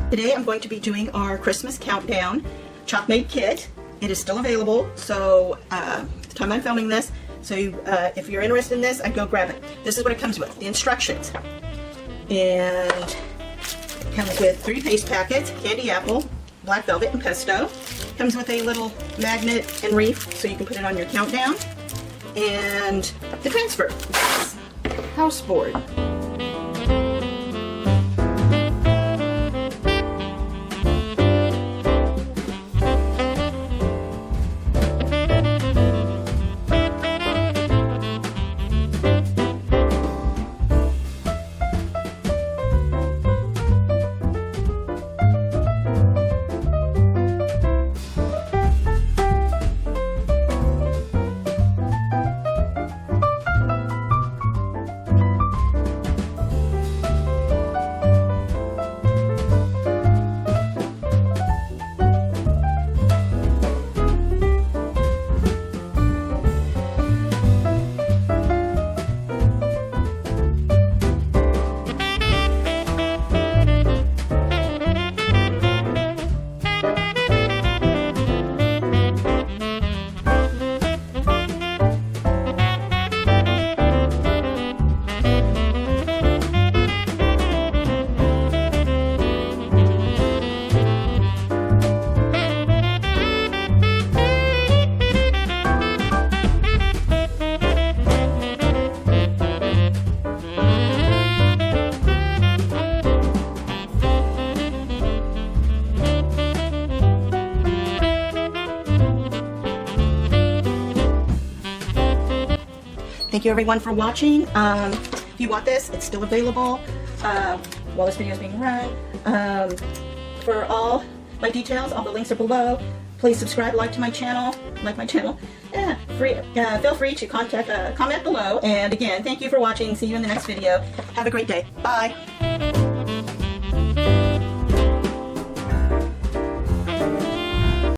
Today I'm going to be doing our Christmas countdown ChalkMade kit. It is still available, so at the time I'm filming this, so if you're interested in this, I'd go grab it. This is what it comes with, the instructions. And it comes with 3 paste packets, candy apple, black velvet, and pesto. Comes with a little magnet and wreath so you can put it on your countdown. And the transfer, house board. Thank you everyone for watching. If you want this, it's still available while this video is being run. For all my details, all the links are below. Please subscribe, like my channel. Feel free to comment below. And again, thank you for watching. See you in the next video. Have a great day. Bye.